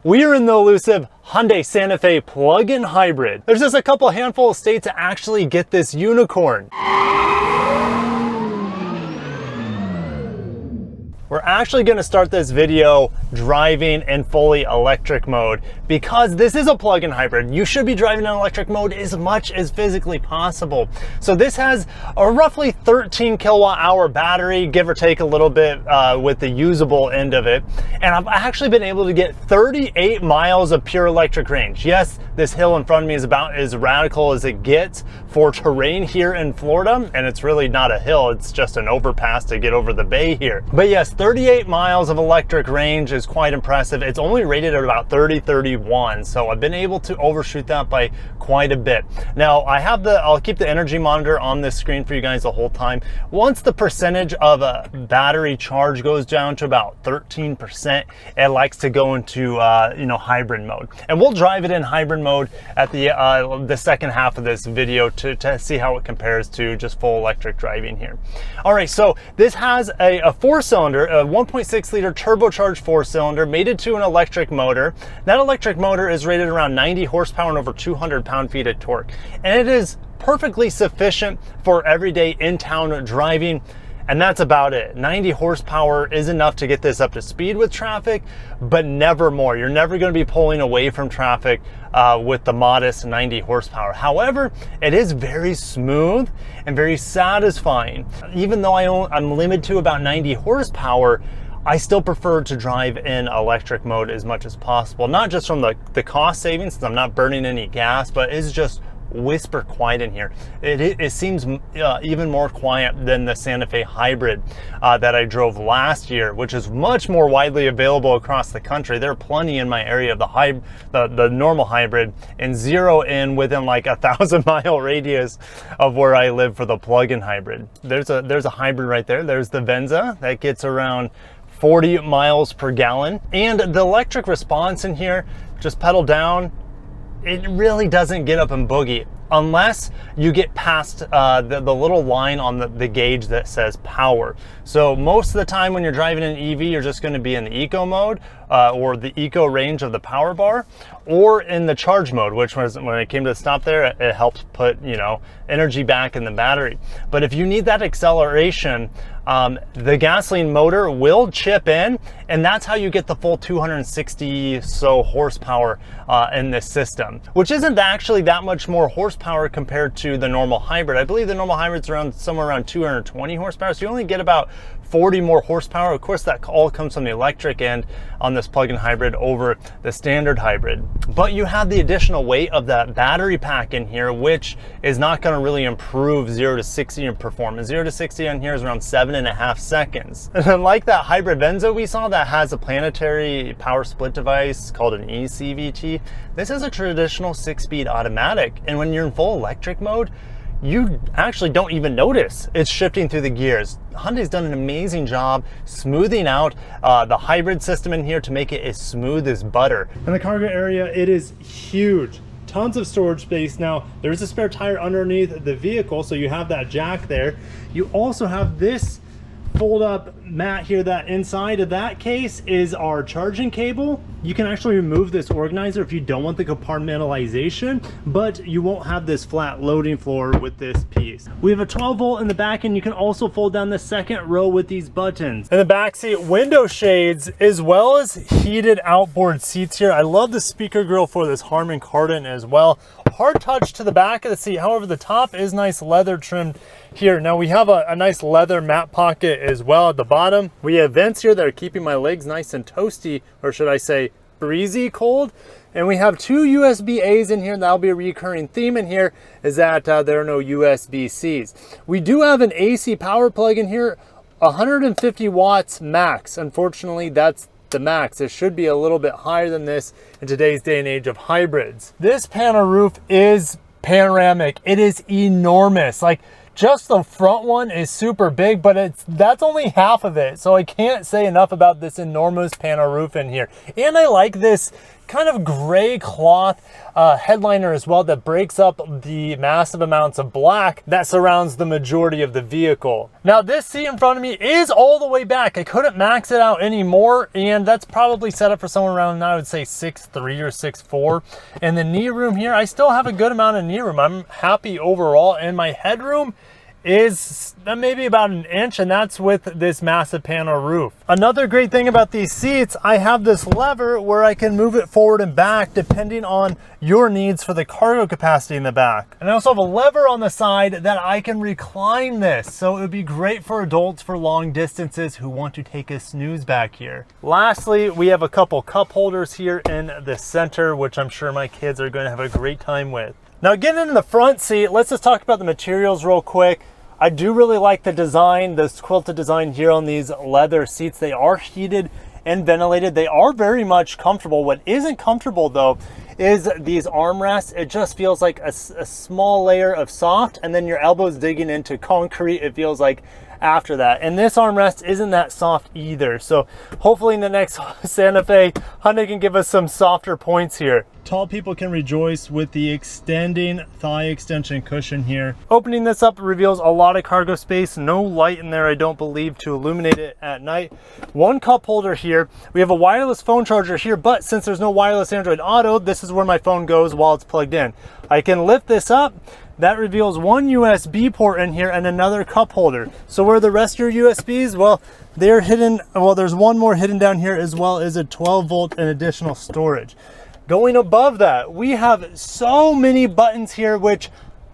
We are in the elusive Hyundai Santa Fe plug-in hybrid. There's just a handful of states to actually get this unicorn. We're actually going to start this video driving in fully electric mode because this is a plug-in hybrid. You should be driving in electric mode as much as physically possible. So this has a roughly 13 kilowatt hour battery, give or take a little bit with the usable end of it. And I've actually been able to get 38 miles of pure electric range. Yes, this hill in front of me is about as radical as it gets for terrain here in Florida. And it's really not a hill, it's just an overpass to get over the bay here. But yes, 38 miles of electric range is quite impressive. It's only rated at about 30-31, so I've been able to overshoot that by quite a bit. Now I'll keep the energy monitor on this screen for you guys the whole time. Once the percentage of a battery charge goes down to about 13%, it likes to go into hybrid mode, and we'll drive it in hybrid mode at the second half of this video to see how it compares to just full electric driving here. All right, so this has a four-cylinder, a 1.6 liter turbocharged four-cylinder mated to an electric motor. That electric motor is rated around 90 horsepower and over 200 pound-feet of torque, and it is perfectly sufficient for everyday in-town driving. And that's about it. 90 horsepower is enough to get this up to speed with traffic, but never more. You're never going to be pulling away from traffic with the modest 90 horsepower. However, it is very smooth and very satisfying. Even though I'm limited to about 90 horsepower, I still prefer to drive in electric mode as much as possible. Not just from the cost savings, since I'm not burning any gas, but it's just whisper quiet in here. It seems even more quiet than the Santa Fe hybrid that I drove last year, which is much more widely available across the country. There are plenty in my area of the normal hybrid, and zero in within like a 1,000-mile radius of where I live for the plug-in hybrid. There's a hybrid right there. There's the Venza that gets around 40 miles per gallon, and the electric response in here, just pedal down, it really doesn't get up and boogie unless you get past the little line on the gauge that says power. So most of the time when you're driving an EV, you're just going to be in the eco mode or the eco range of the power bar, or in the charge mode, which was, when it came to the stop there, it helped put energy back in the battery. But if you need that acceleration, the gasoline motor will chip in, and that's how you get the full 260 so horsepower in this system, which isn't actually that much more horsepower compared to the normal hybrid. I believe the normal hybrid's somewhere around 220 horsepower, so you only get about 40 more horsepower. Of course, that all comes from the electric end on this plug-in hybrid over the standard hybrid. But you have the additional weight of that battery pack in here, which is not going to really improve 0 to 60 in performance. 0 to 60 on here is around 7.5 seconds. And unlike that hybrid Venza we saw that has a planetary power split device called an eCVT, this is a traditional 6-speed automatic. And when you're in full electric mode, you actually don't even notice it's shifting through the gears. Hyundai's done an amazing job smoothing out the hybrid system in here to make it as smooth as butter. In the cargo area, it is huge. Tons of storage space. Now, there's a spare tire underneath the vehicle, so you have that jack there. You also have this fold-up mat here. That inside of that case is our charging cable. You can actually remove this organizer if you don't want the compartmentalization, but you won't have this flat loading floor with this piece. We have a 12 volt in the back, and you can also fold down the second row with these buttons. In the back seat, window shades as well as heated outboard seats here. I love the speaker grill for this Harman Kardon as well. Hard touch to the back of the seat. However, the top is nice leather trimmed here. Now we have a nice leather mat pocket as well at the bottom. We have vents here that are keeping my legs nice and toasty, or should I say breezy cold. And we have two USB-A's in here, and that'll be a recurring theme in here, is that there are no USB-C's. We do have an AC power plug in here, 150 watts max. Unfortunately, that's the max. It should be a little bit higher than this in today's day and age of hybrids. This panel roof is panoramic. It is enormous. Like, just the front one is super big, but that's only half of it. So I can't say enough about this enormous panel roof in here. And I like this kind of gray cloth headliner as well that breaks up the massive amounts of black that surrounds the majority of the vehicle. Now this seat in front of me is all the way back. I couldn't max it out anymore, and that's probably set up for someone around, I would say 6'3" or 6'4". And the knee room here, I still have a good amount of knee room. I'm happy overall, and my headroom is maybe about 1 inch, and that's with this massive panel roof. Another great thing about these seats, I have this lever where I can move it forward and back depending on your needs for the cargo capacity in the back. And I also have a lever on the side that I can recline this, so it would be great for adults for long distances who want to take a snooze back here. Lastly, we have a couple cup holders here in the center, which I'm sure my kids are going to have a great time with. Now getting into the front seat, let's just talk about the materials real quick. I do really like the design, this quilted design here on these leather seats. They are heated and ventilated. They are very much comfortable. What isn't comfortable though is these armrests. It just feels like a small layer of soft, and then your elbows digging into concrete, it feels like, after that. And this armrest isn't that soft either. So hopefully in the next Santa Fe, Hyundai can give us some softer points here. Tall people can rejoice with the extending thigh extension cushion here. Opening this up reveals a lot of cargo space. No light in there, I don't believe, to illuminate it at night. One cup holder here. We have a wireless phone charger here, but since there's no wireless Android Auto, this is where my phone goes while it's plugged in. I can lift this up. That reveals one USB port in here and another cup holder. So where are the rest of your USBs? Well, they're hidden. Well, there's one more hidden down here, as well as a 12 volt and additional storage. Going above that, we have so many buttons here, which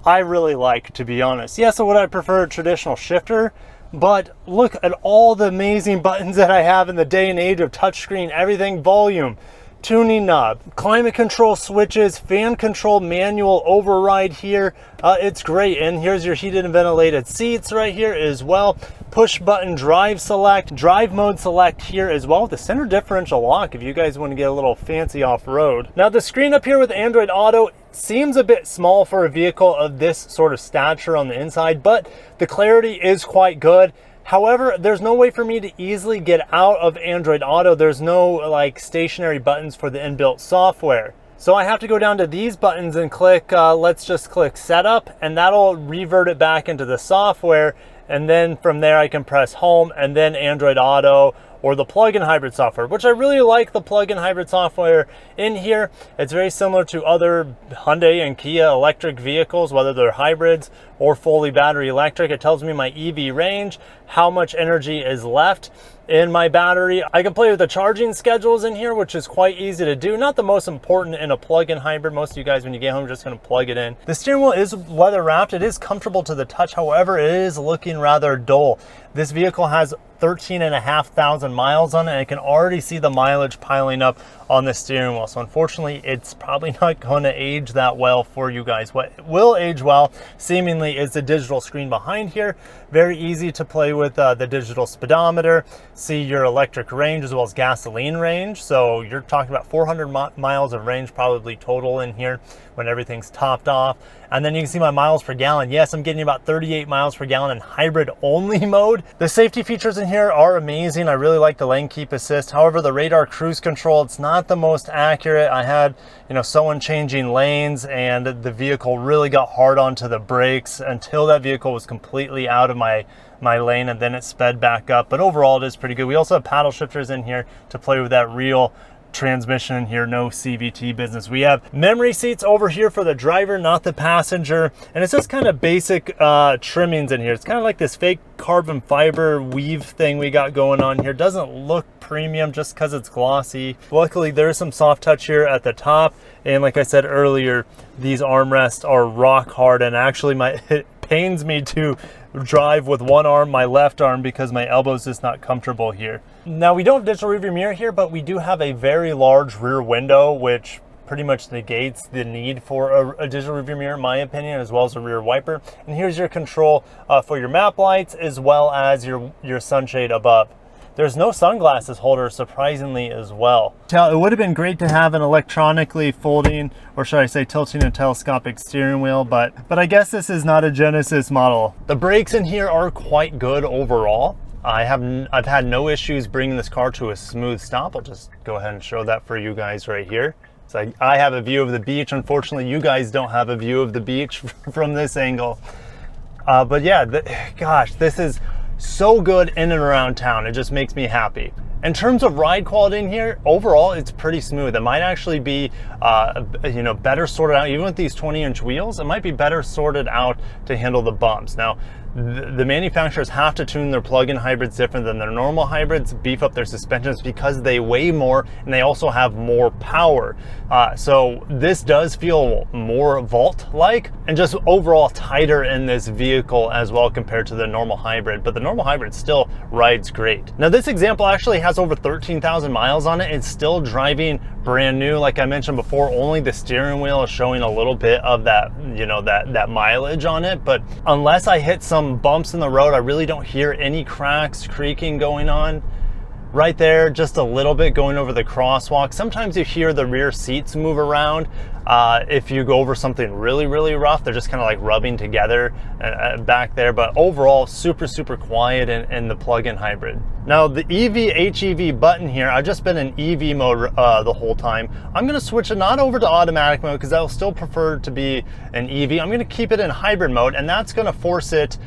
I really like, to be honest. Yes, would I prefer a traditional shifter? But look at all the amazing buttons that I have in the day and age of touchscreen, everything, volume, tuning knob, climate control switches, fan control, manual override here. It's great. And here's your heated and ventilated seats right here as well. Push button drive select, drive mode select here as well. The center differential lock if you guys want to get a little fancy off-road. Now the screen up here with Android Auto seems a bit small for a vehicle of this sort of stature on the inside, but the clarity is quite good. However, there's no way for me to easily get out of Android Auto. There's no like stationary buttons for the inbuilt software. So I have to go down to these buttons and click, let's just click setup, and that'll revert it back into the software. And then from there I can press home and then Android Auto or the plug-in hybrid software, which I really like the plug-in hybrid software in here. It's very similar to other Hyundai and Kia electric vehicles, whether they're hybrids or fully battery electric. It tells me my EV range, how much energy is left in my battery. I can play with the charging schedules in here, which is quite easy to do. Not the most important in a plug-in hybrid. Most of you guys, when you get home, are just going to plug it in. The steering wheel is leather wrapped. It is comfortable to the touch. However, it is looking rather dull. This vehicle has 13,500 miles on it, and I can already see the mileage piling up on the steering wheel. So unfortunately, it's probably not going to age that well for you guys. What will age well, seemingly, is the digital screen behind here. Very easy to play with the digital speedometer, see your electric range as well as gasoline range. So you're talking about 400 miles of range probably total in here when everything's topped off. And then you can see my miles per gallon. Yes, I'm getting about 38 miles per gallon in hybrid only mode. The safety features in here are amazing. I really like the lane keep assist. However, the radar cruise control, it's not the most accurate. I had, someone changing lanes and the vehicle really got hard onto the brakes until that vehicle was completely out of my lane, and then it sped back up. But overall, it is pretty good. We also have paddle shifters in here to play with that real transmission in here, no CVT business. We have memory seats over here for the driver, not the passenger, and it's just kind of basic trimmings in here. It's kind of like this fake carbon fiber weave thing we got going on here. Doesn't look premium just because it's glossy. Luckily, there's some soft touch here at the top, and like I said earlier, these armrests are rock hard, and actually it pains me to drive with one arm, my left arm, because my elbow's just not comfortable here. Now, we don't have digital rearview mirror here, but we do have a very large rear window, which pretty much negates the need for a digital rearview mirror, in my opinion, as well as a rear wiper. And here's your control for your map lights, as well as your sunshade above. There's no sunglasses holder, surprisingly, as well. It would have been great to have an electronically folding, or should I say tilting and telescopic steering wheel, but I guess this is not a Genesis model. The brakes in here are quite good overall. I've had no issues bringing this car to a smooth stop. I'll just go ahead and show that for you guys right here. So I have a view of the beach. Unfortunately, you guys don't have a view of the beach from this angle. But yeah, gosh, this is so good in and around town. It just makes me happy. In terms of ride quality in here, overall, it's pretty smooth. It might actually be, you know, better sorted out. Even with these 20-inch wheels, it might be better sorted out to handle the bumps. Now, the manufacturers have to tune their plug-in hybrids different than their normal hybrids, beef up their suspensions because they weigh more and they also have more power. So this does feel more vault-like and just overall tighter in this vehicle as well compared to the normal hybrid, but the normal hybrid still rides great. Now this example actually has over 13,000 miles on it. It's still driving brand new. Like I mentioned before, only the steering wheel is showing a little bit of that, you know, that mileage on it. But unless I hit some bumps in the road, I really don't hear any cracks, creaking going on. Right there, just a little bit going over the crosswalk. Sometimes you hear the rear seats move around. If you go over something really, really rough, they're just kind of like rubbing together back there. But overall, super, super quiet in the plug-in hybrid. Now the EV HEV button here, I've just been in EV mode the whole time. I'm gonna switch it not over to automatic mode because I'll still prefer to be an EV. I'm gonna keep it in hybrid mode, and that's gonna force it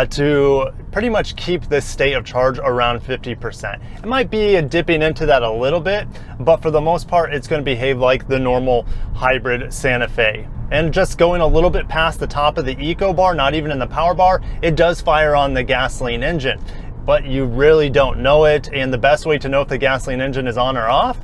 to pretty much keep this state of charge around 50%. It might be dipping into that a little bit, but for the most part, it's gonna behave like the normal hybrid Santa Fe. And just going a little bit past the top of the eco bar, not even in the power bar, it does fire on the gasoline engine, but you really don't know it. And the best way to know if the gasoline engine is on or off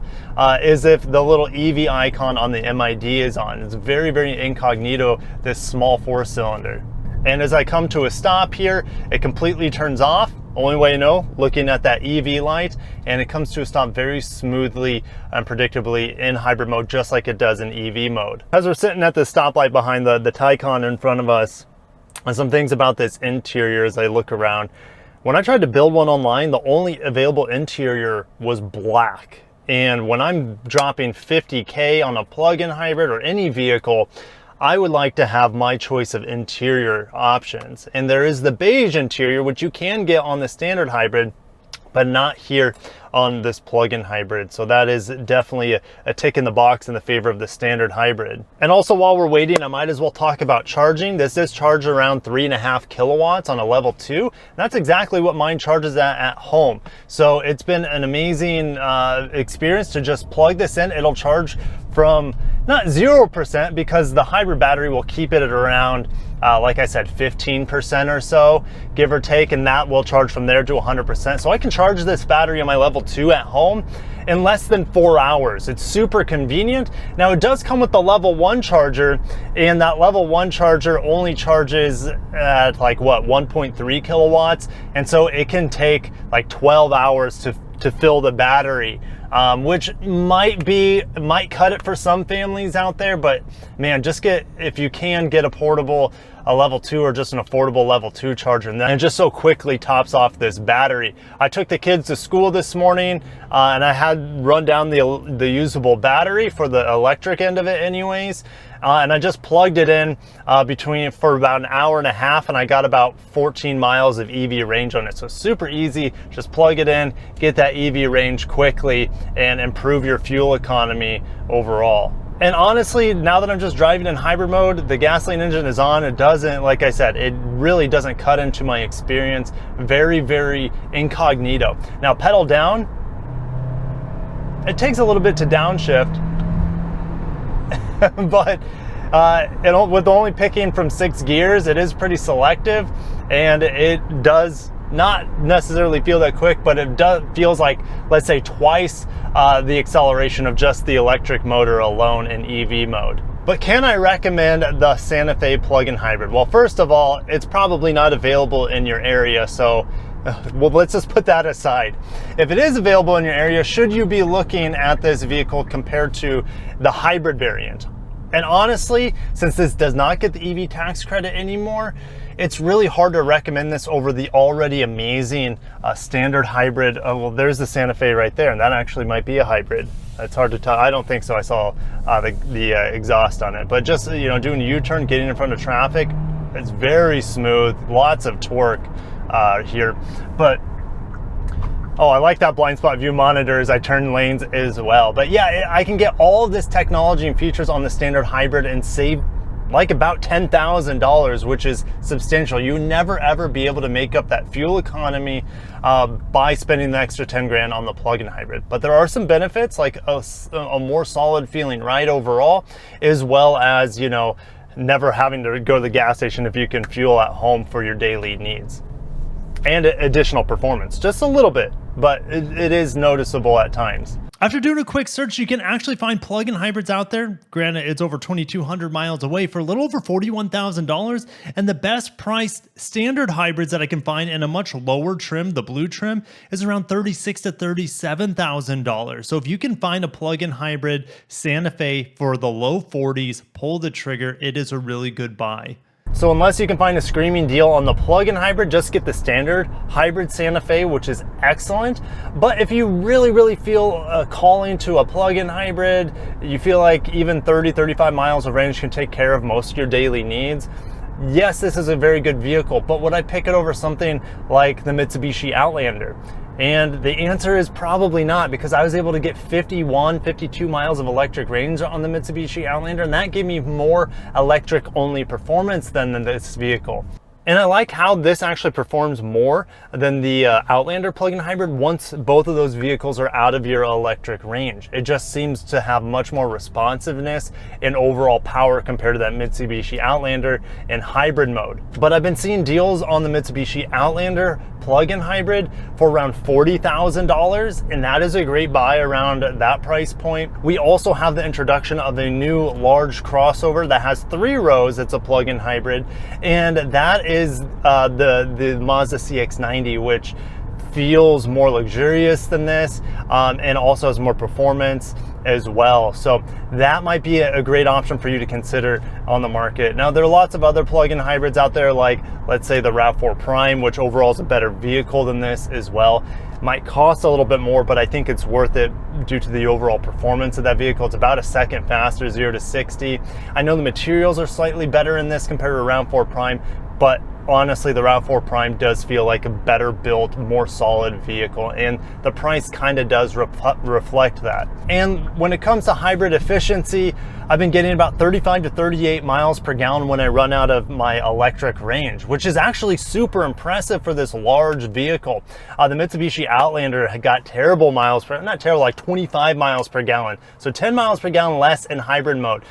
is if the little EV icon on the MID is on. It's very, very incognito, this small 4-cylinder. And as I come to a stop here, it completely turns off. Only way you know, looking at that EV light, and it comes to a stop very smoothly and predictably in hybrid mode, just like it does in EV mode. As we're sitting at the stoplight behind the Taycan in front of us, and some things about this interior as I look around. When I tried to build one online, the only available interior was black. And when I'm dropping 50K on a plug-in hybrid or any vehicle, I would like to have my choice of interior options. And there is the beige interior, which you can get on the standard hybrid, but not here on this plug-in hybrid. So that is definitely a tick in the box in the favor of the standard hybrid. And also while we're waiting, I might as well talk about charging. This is charged around 3.5 kilowatts on a level 2. And that's exactly what mine charges at home. So it's been an amazing experience to just plug this in. It'll charge from not 0% because the hybrid battery will keep it at around like I said, 15% or so, give or take, and that will charge from there to 100%. So I can charge this battery on my level 2 at home in less than 4 hours. It's super convenient. Now it does come with the level 1 charger, and that level 1 charger only charges at like what, 1.3 kilowatts, and so it can take like 12 hours to fill the battery. Which might cut it for some families out there, but man, just if you can get a portable, a level 2 or just an affordable level 2 charger, and then it just so quickly tops off this battery. I took the kids to school this morning and I had run down the usable battery for the electric end of it anyways. And I just plugged it in for about an hour and a half, and I got about 14 miles of EV range on it. So super easy, just plug it in, get that EV range quickly, and improve your fuel economy overall. And honestly, now that I'm just driving in hybrid mode, the gasoline engine is on. It doesn't, like I said, it really doesn't cut into my experience. Very, very incognito. Now pedal down, it takes a little bit to downshift, but with only picking from 6 gears, it is pretty selective, and it does not necessarily feel that quick, but it feels like, let's say, twice the acceleration of just the electric motor alone in EV mode. But can I recommend the Santa Fe plug-in hybrid? Well, first of all, it's probably not available in your area, so well, let's just put that aside. If it is available in your area, should you be looking at this vehicle compared to the hybrid variant? And honestly, since this does not get the EV tax credit anymore, it's really hard to recommend this over the already amazing standard hybrid. Well, there's the Santa Fe right there, and that actually might be a hybrid. It's hard to tell. I don't think so. I saw the exhaust on it, but just, you know, doing a U-turn, getting in front of traffic, it's very smooth, lots of torque here. But Oh, I like that blind spot view monitor as I turn lanes as well. But yeah, I can get all of this technology and features on the standard hybrid and save like about $10,000, which is substantial. You would never ever be able to make up that fuel economy by spending the extra 10 grand on the plug-in hybrid. But there are some benefits, like a more solid feeling ride overall, as well as, you know, never having to go to the gas station if you can fuel at home for your daily needs. And additional performance, just a little bit, but it is noticeable at times. After doing a quick search, you can actually find plug-in hybrids out there. Granted, it's over 2,200 miles away for a little over $41,000. And the best priced standard hybrids that I can find in a much lower trim, the blue trim, is around $36,000 to $37,000. So if you can find a plug-in hybrid Santa Fe for the low 40s, pull the trigger. It is a really good buy. So unless you can find a screaming deal on the plug-in hybrid, just get the standard hybrid Santa Fe, which is excellent. But if you really feel a calling to a plug-in hybrid, you feel like even 30-35 miles of range can take care of most of your daily needs, yes, this is a very good vehicle. But would I pick it over something like the Mitsubishi Outlander? And the answer is probably not, because I was able to get 52 miles of electric range on the Mitsubishi Outlander, and that gave me more electric only performance than this vehicle. And I like how this actually performs more than the Outlander plug-in hybrid once both of those vehicles are out of your electric range. It just seems to have much more responsiveness and overall power compared to that Mitsubishi Outlander in hybrid mode. But I've been seeing deals on the Mitsubishi Outlander plug-in hybrid for around $40,000, and that is a great buy around that price point. We also have the introduction of a new large crossover that has 3 rows. It's a plug-in hybrid, and that is the Mazda CX-90, which feels more luxurious than this, and also has more performance as well. So that might be a great option for you to consider on the market. Now, there are lots of other plug-in hybrids out there, like let's say the RAV4 Prime, which overall is a better vehicle than this as well. Might cost a little bit more, but I think it's worth it due to the overall performance of that vehicle. It's about a second faster, 0 to 60. I know the materials are slightly better in this compared to a RAV4 Prime, but honestly, the RAV4 Prime does feel like a better built, more solid vehicle, and the price kind of does reflect that. And when it comes to hybrid efficiency, I've been getting about 35 to 38 miles per gallon when I run out of my electric range, which is actually super impressive for this large vehicle. The Mitsubishi Outlander got terrible miles per, not terrible, like 25 miles per gallon. So 10 miles per gallon less in hybrid mode.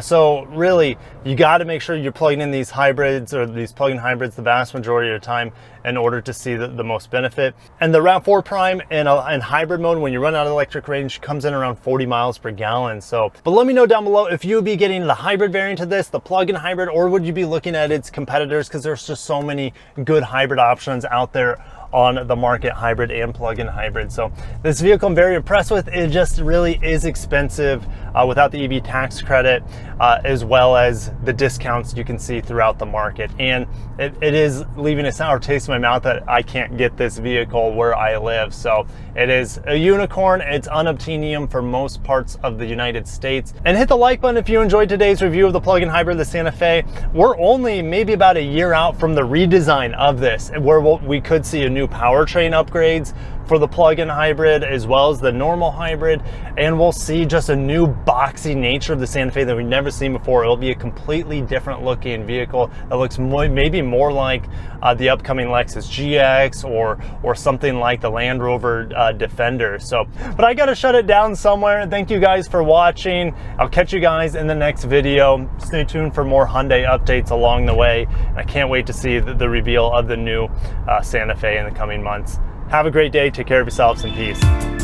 So really, you got to make sure you're plugging in these hybrids or these plug-in hybrids the vast majority of the time in order to see the most benefit. And the RAV4 Prime in hybrid mode, when you run out of electric range, comes in around 40 miles per gallon. So, but let me know down below if you would be getting the hybrid variant of this, the plug-in hybrid, or would you be looking at its competitors, because there's just so many good hybrid options out there on the market, hybrid and plug-in hybrid. So this vehicle I'm very impressed with. It just really is expensive without the EV tax credit, as well as the discounts you can see throughout the market. And it is leaving a sour taste in my mouth that I can't get this vehicle where I live. So it is a unicorn. It's unobtainium for most parts of the United States. And hit the like button if you enjoyed today's review of the plug-in hybrid, the Santa Fe. We're only maybe about a year out from the redesign of this, where we could see a new powertrain upgrades for the plug-in hybrid as well as the normal hybrid, and we'll see just a new boxy nature of the Santa Fe that we've never seen before. It'll be a completely different looking vehicle that looks maybe more like the upcoming Lexus GX or something like the Land Rover Defender. So, but I gotta shut it down somewhere. Thank you guys for watching. I'll catch you guys in the next video. Stay tuned for more Hyundai updates along the way. I can't wait to see the reveal of the new Santa Fe in the coming months. Have a great day. Take care of yourselves and peace.